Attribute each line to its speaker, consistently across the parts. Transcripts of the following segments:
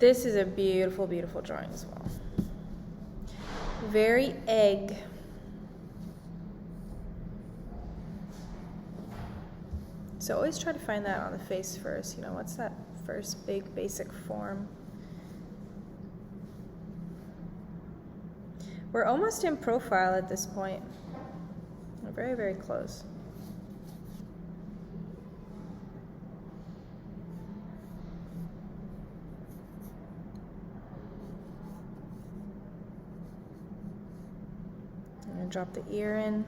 Speaker 1: This is a beautiful, beautiful drawing as well. Very egg. So always try to find that on the face first. You know, what's that first big basic form? We're almost in profile at this point. We're very, very close. I'm going to drop the ear in.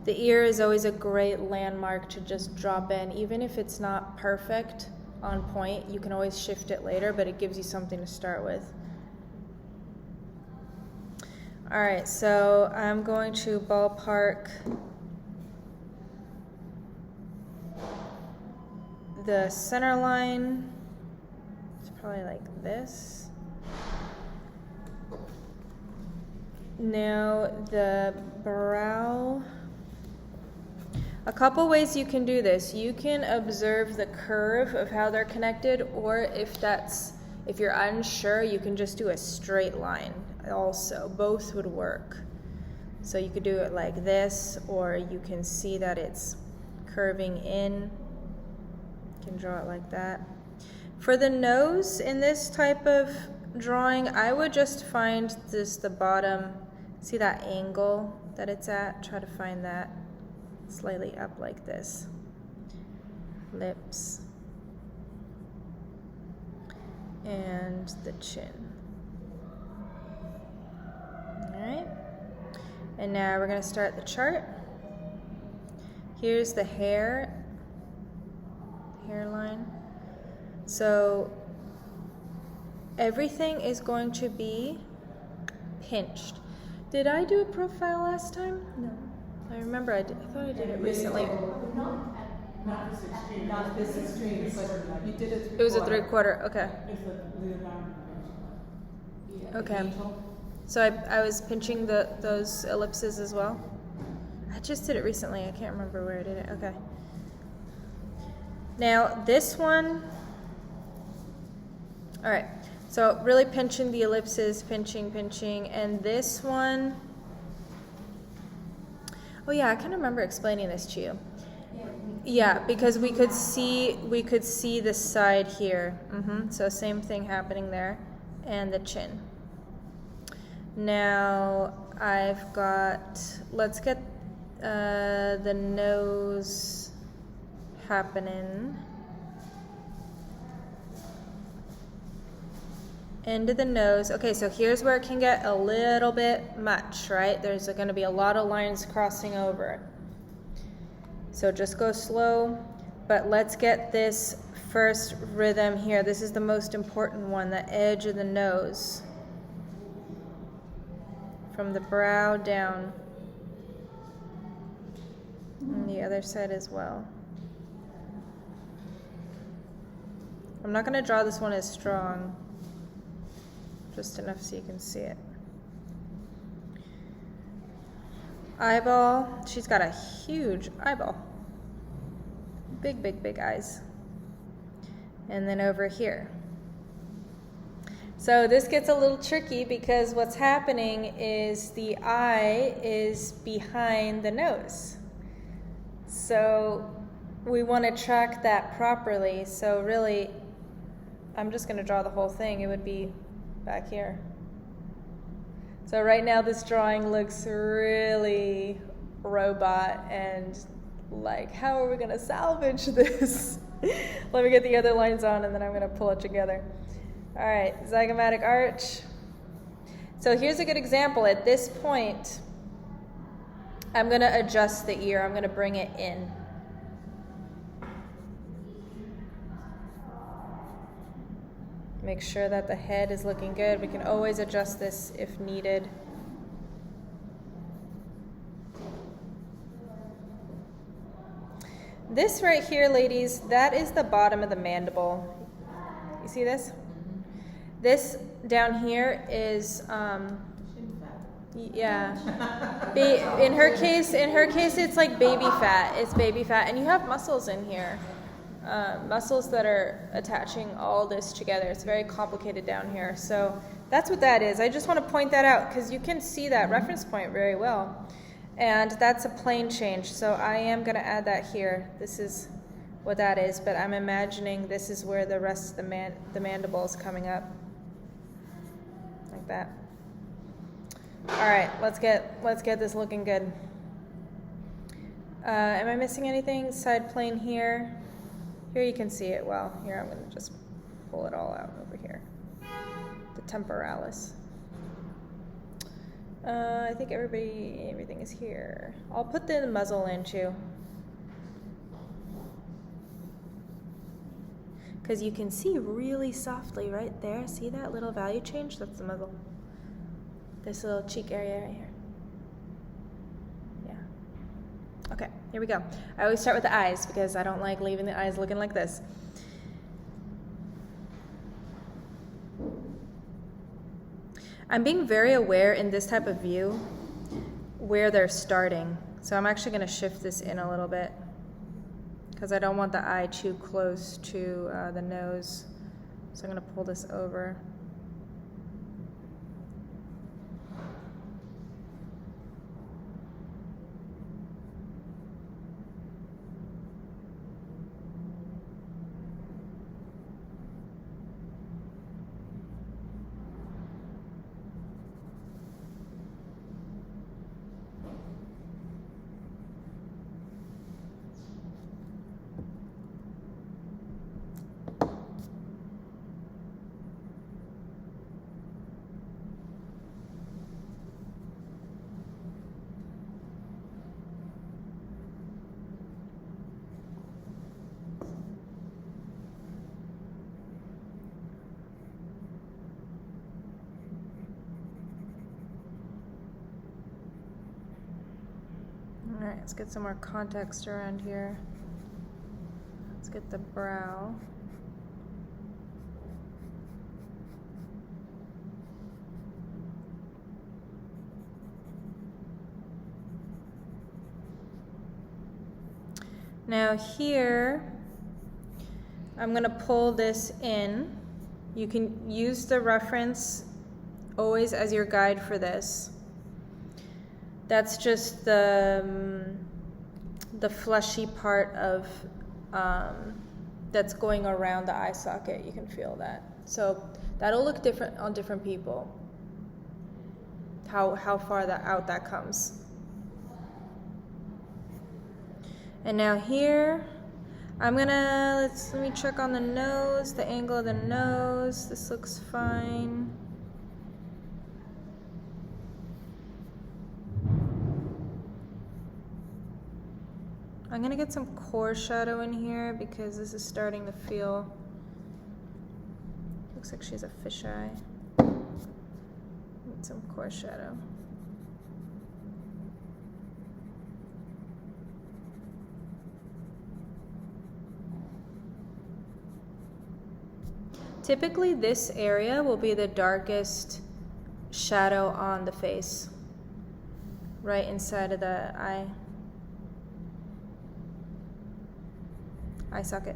Speaker 1: The ear is always a great landmark to just drop in. Even if it's not perfect on point, you can always shift it later, but it gives you something to start with. All right, so I'm going to ballpark the center line. It's probably like this. Now the brow. A couple ways you can do this. You can observe the curve of how they're connected, or if you're unsure, you can just do a straight line also. Both would work. So you could do it like this, or you can see that it's curving in. You can draw it like that. For the nose in this type of drawing, I would just find the bottom, see that angle that it's at? Try to find that. Slightly up like this. Lips. And the chin. Alright. And now we're going to start the chart. Here's the hairline. So everything is going to be pinched. Did I do a profile last time? No. I remember I thought I did it recently.
Speaker 2: Not this extreme, but you did it.
Speaker 1: It was a 3/4. Okay. Okay. So I was pinching those ellipses as well. I just did it recently. I can't remember where I did it. Okay. Now this one. All right. So really pinching the ellipses, pinching, and this one. Oh yeah, I kind of remember explaining this to you. Yeah, because we could see this side here. So same thing happening there, and the chin. Now I've got. Let's get the nose happening. End of the nose. Okay, so here's where it can get a little bit much, right? There's going to be a lot of lines crossing over. So just go slow, but let's get this first rhythm here. This is the most important one, the edge of the nose. From the brow down. And the other side as well. I'm not going to draw this one as strong. Just enough so you can see it. Eyeball. She's got a huge eyeball. Big, big, big eyes. And then over here. So this gets a little tricky because what's happening is the eye is behind the nose. So we want to track that properly. So really, I'm just going to draw the whole thing. It would be back here. So right now this drawing looks really robot and like, how are we going to salvage this? Let me get the other lines on and then I'm going to pull it together. All right, zygomatic arch. So here's a good example. At this point, I'm going to adjust the ear. I'm going to bring it in. Make sure that the head is looking good. We can always adjust this if needed. This right here, ladies, that is the bottom of the mandible. You see this? This down here is, yeah. In her case, it's like baby fat. It's baby fat, and you have muscles in here. muscles that are attaching all this together. It's very complicated down here. So that's what that is. I just want to point that out because you can see that reference point very well. And that's a plane change. So I am going to add that here. This is what that is, but I'm imagining this is where the rest of the mandible is coming up. Like that. All right, let's get this looking good. Am I missing anything? Side plane here. Here you can see it well. Here I'm going to just pull it all out over here. The temporalis. I think everything is here. I'll put the muzzle in too. Because you can see really softly right there. See that little value change? That's the muzzle. This little cheek area right here. Yeah. Okay, here we go. I always start with the eyes because I don't like leaving the eyes looking like this. I'm being very aware in this type of view where they're starting. So I'm actually going to shift this in a little bit because I don't want the eye too close to the nose. So I'm going to pull this over. All right, let's get some more context around here. Let's get the brow. Now here, I'm going to pull this in. You can use the reference always as your guide for this. That's just the fleshy part of that's going around the eye socket. You can feel that. So that'll look different on different people. How far out that comes. And now here, I'm gonna let me check on the nose, the angle of the nose. This looks fine. I'm gonna get some core shadow in here because this is starting to feel, looks like she has a fisheye. Need some core shadow. Typically this area will be the darkest shadow on the face, right inside of the eye socket.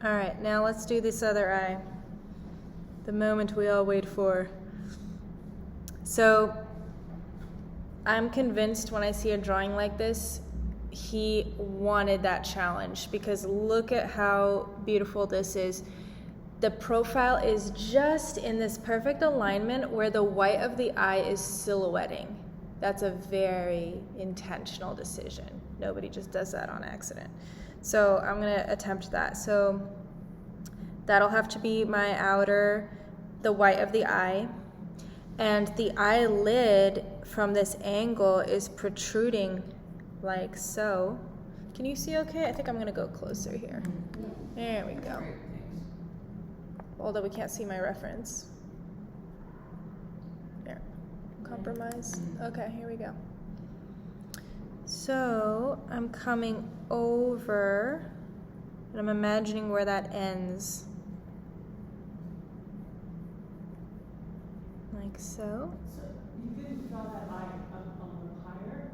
Speaker 1: All right, now let's do this other eye. The moment we all wait for. So I'm convinced when I see a drawing like this, he wanted that challenge because look at how beautiful this is. The profile is just in this perfect alignment where the white of the eye is silhouetting. That's a very intentional decision. Nobody just does that on accident. So I'm gonna attempt that. So that'll have to be my outer, the white of the eye. And the eyelid from this angle is protruding like so. Can you see okay? I think I'm gonna go closer here. There we go. Although we can't see my reference. There. compromise? Okay, here we go. So I'm coming over, and I'm imagining where that ends. Like so.
Speaker 2: So you didn't draw that eye up a little higher?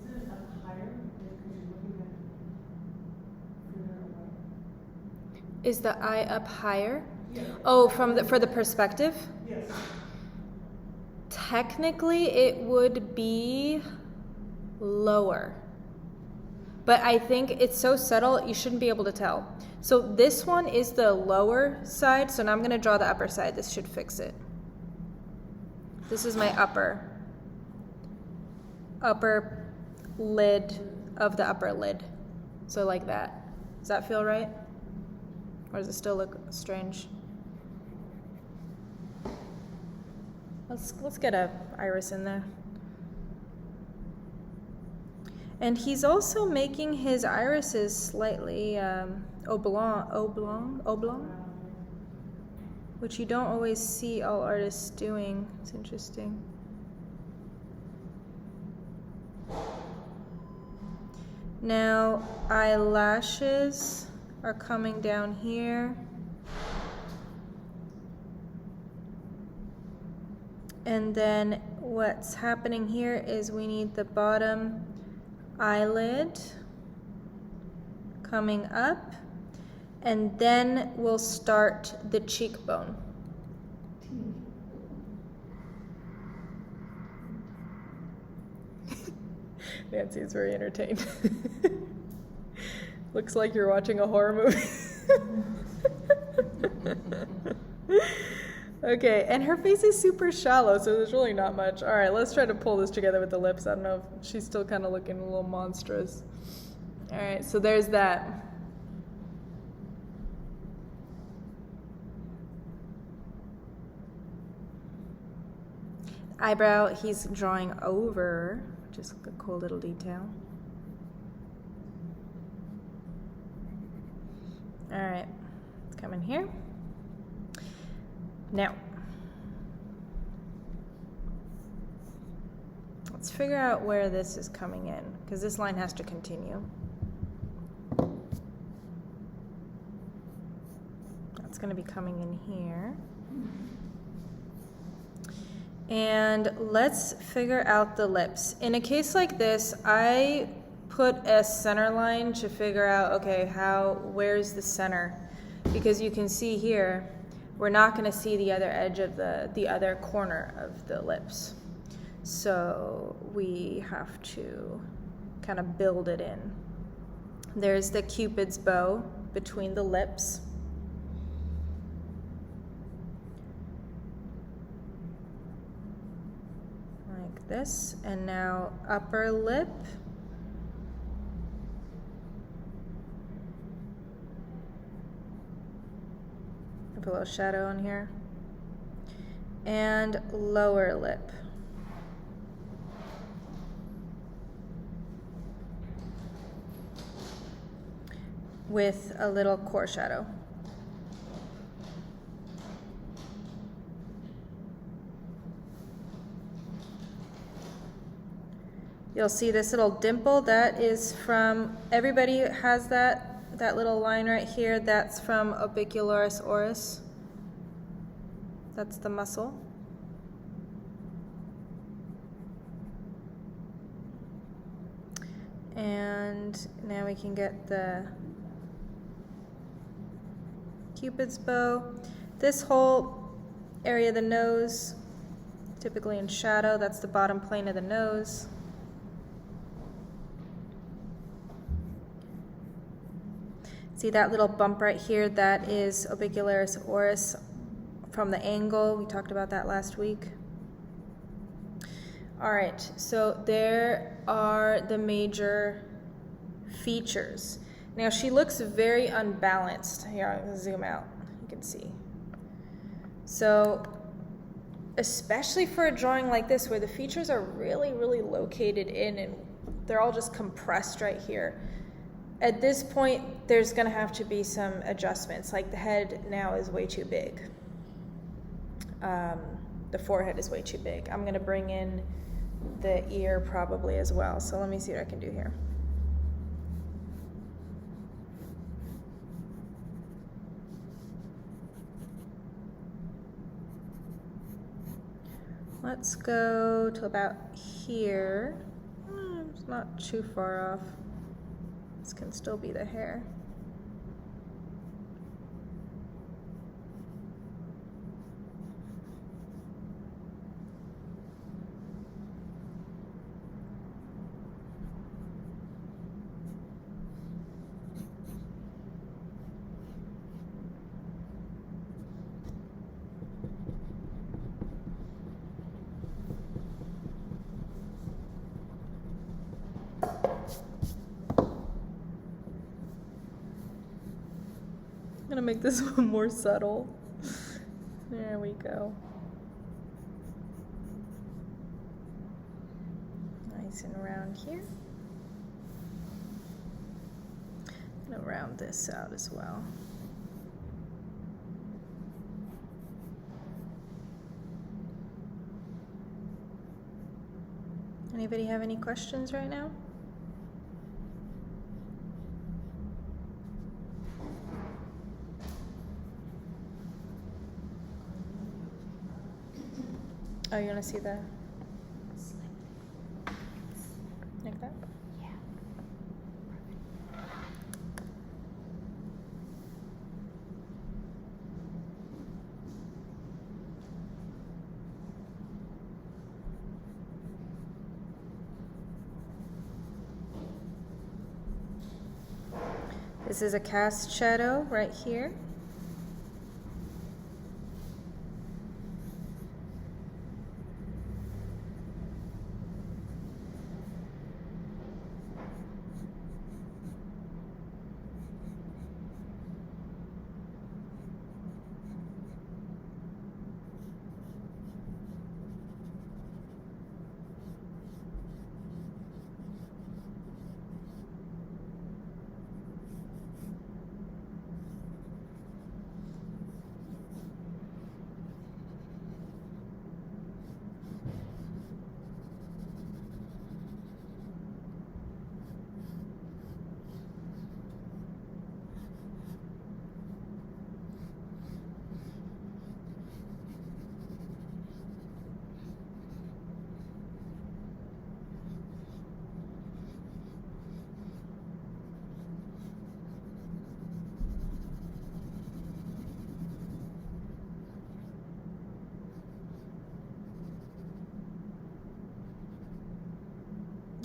Speaker 2: Isn't it up higher because you're looking at further away?
Speaker 1: Is the eye up higher?
Speaker 2: Yeah.
Speaker 1: Oh, for the perspective?
Speaker 2: Yes.
Speaker 1: Technically, it would be lower. But I think it's so subtle, you shouldn't be able to tell. So this one is the lower side, so now I'm going to draw the upper side. This should fix it. This is my upper lid of the upper lid. So like that. Does that feel right? Or does it still look strange? Let's get a iris in there. And he's also making his irises slightly oblong, which you don't always see all artists doing. It's interesting. Now, eyelashes are coming down here. And then what's happening here is we need the bottom eyelid coming up, and then we'll start the cheekbone. Nancy is very entertained. Looks like you're watching a horror movie. Okay, and her face is super shallow, so there's really not much. All right, let's try to pull this together with the lips. I don't know if she's still kind of looking a little monstrous. All right, so there's that. Eyebrow, he's drawing over, just a cool little detail. All right, let's come in here. Now, let's figure out where this is coming in, because this line has to continue. That's going to be coming in here. And let's figure out the lips. In a case like this, I put a center line to figure out, okay, where's the center? Because you can see here, we're not going to see the other edge of the other corner of the lips. So we have to kind of build it in. There's the Cupid's bow between the lips. Like this. And now upper lip. Put a little shadow on here. And lower lip. With a little core shadow. You'll see this little dimple. That is from, everybody has that little line right here. That's from orbicularis oris. That's the muscle. And now we can get the Cupid's bow. This whole area of the nose, typically in shadow, that's the bottom plane of the nose. See that little bump right here? That is orbicularis oris from the angle. We talked about that last week. All right, so there are the major features. Now she looks very unbalanced. Here, I'm gonna zoom out. You can see. So, especially for a drawing like this where the features are really, really located in and they're all just compressed right here. At this point, there's gonna have to be some adjustments. Like the head now is way too big. The the forehead is way too big. I'm gonna bring in the ear probably as well. So let me see what I can do here. Let's go to about here. It's not too far off. This can still be the hair. I'm gonna make this one more subtle. There we go. Nice and round here. I'm gonna round this out as well. Anybody have any questions right now? Oh, you want to see the... Like that?
Speaker 3: Yeah.
Speaker 1: This is a cast shadow right here.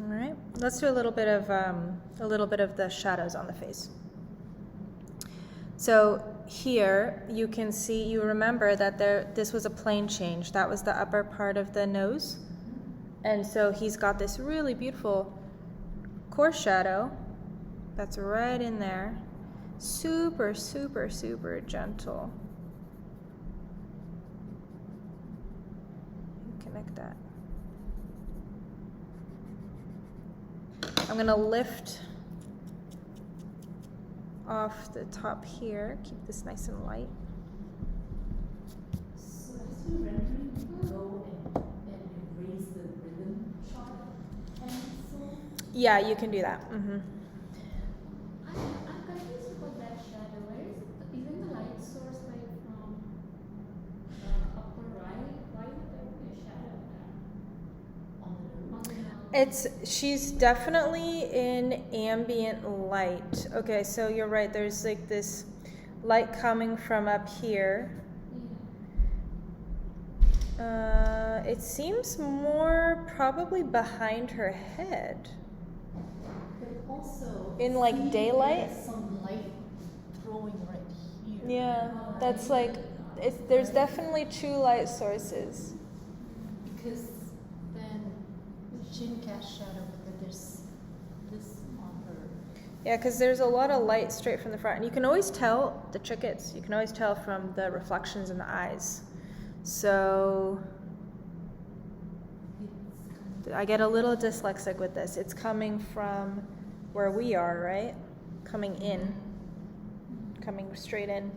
Speaker 1: All right, let's do a little bit of the shadows on the face. So here you can see, you remember that this was a plane change. That was the upper part of the nose. And so he's got this really beautiful core shadow that's right in there. Super, super, super gentle. Connect that. I'm gonna lift off the top here, keep this nice and light.
Speaker 3: So as you rendering, go and erase the ribbon chart pencil.
Speaker 1: Yeah, you can do that. Mm-hmm.
Speaker 4: I'm confused about that shadow. Where is it? Isn't the light source like from upper right? Why would there be a shadow there? On the nose.
Speaker 1: She's definitely in ambient light. Okay, so you're right. There's like this light coming from up here.
Speaker 4: Yeah.
Speaker 1: It seems more probably behind her head.
Speaker 3: But also
Speaker 1: In like
Speaker 3: see,
Speaker 1: daylight?
Speaker 3: there's some light throwing right here.
Speaker 1: Yeah, that's like, there's definitely two light sources.
Speaker 3: Because then the chin cast shadow, but there's this on her.
Speaker 1: Yeah, because there's a lot of light straight from the front. And you can always tell, the chickens, you can always tell from the reflections in the eyes. So I get a little dyslexic with this. It's coming from where we are, right? Coming in, coming straight in.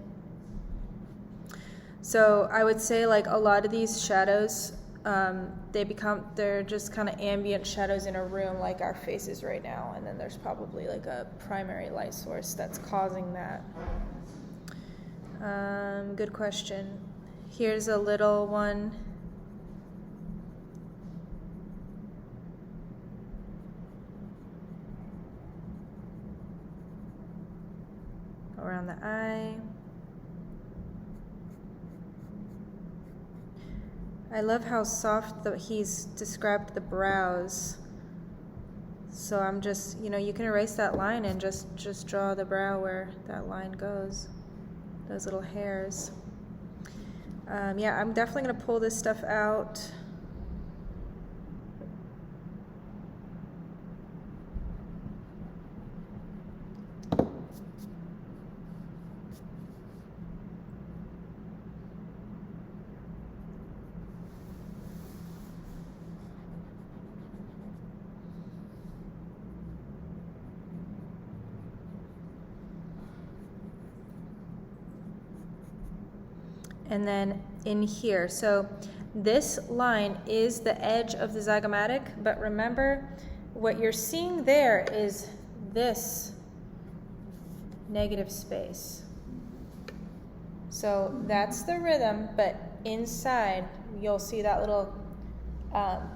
Speaker 1: So I would say like a lot of these shadows, they're just kind of ambient shadows in a room like our faces right now, and then there's probably like a primary light source that's causing that. Good question. Here's a little one. Around the eye. I love how soft he's described the brows. So I'm just, you can erase that line and just draw the brow where that line goes. Those little hairs. Yeah, I'm definitely going to pull this stuff out. And then in here, so this line is the edge of the zygomatic, but remember what you're seeing there is this negative space. So that's the rhythm, but inside you'll see that little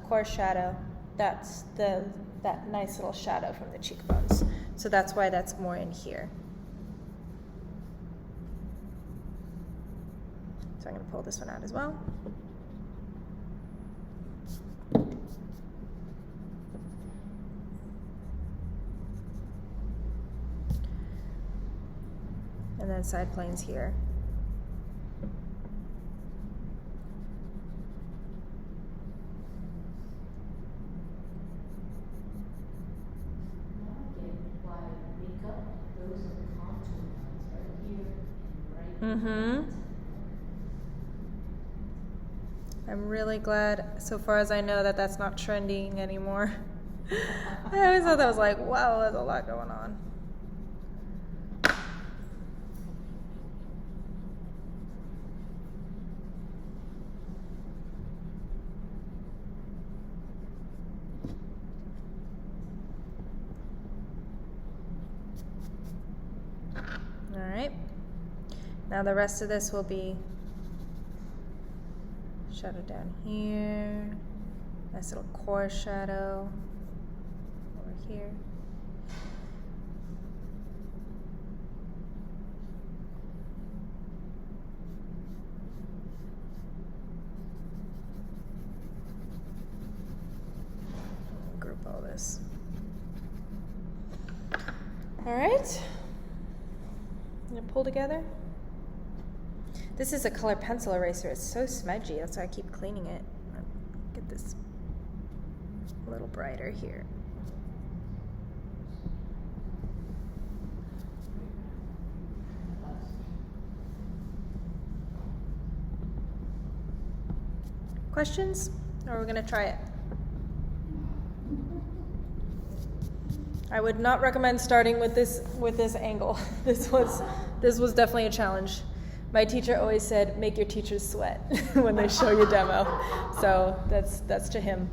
Speaker 1: core shadow. That's that nice little shadow from the cheekbones. So that's why that's more in here. So I'm going to pull this one out as well. And then side planes here. Mm-hmm. I'm really glad, so far as I know, that that's not trending anymore. I always thought that was like, wow, there's a lot going on. All right. Now the rest of this will be shadow down here, nice little core shadow over here. Group all this. All right, I'm gonna pull together. This is a color pencil eraser. It's so smudgy. That's why I keep cleaning it. Get this a little brighter here. Questions? Or we're gonna try it? I would not recommend starting with this angle. This was definitely a challenge. My teacher always said, make your teachers sweat when they show you demo. So that's to him.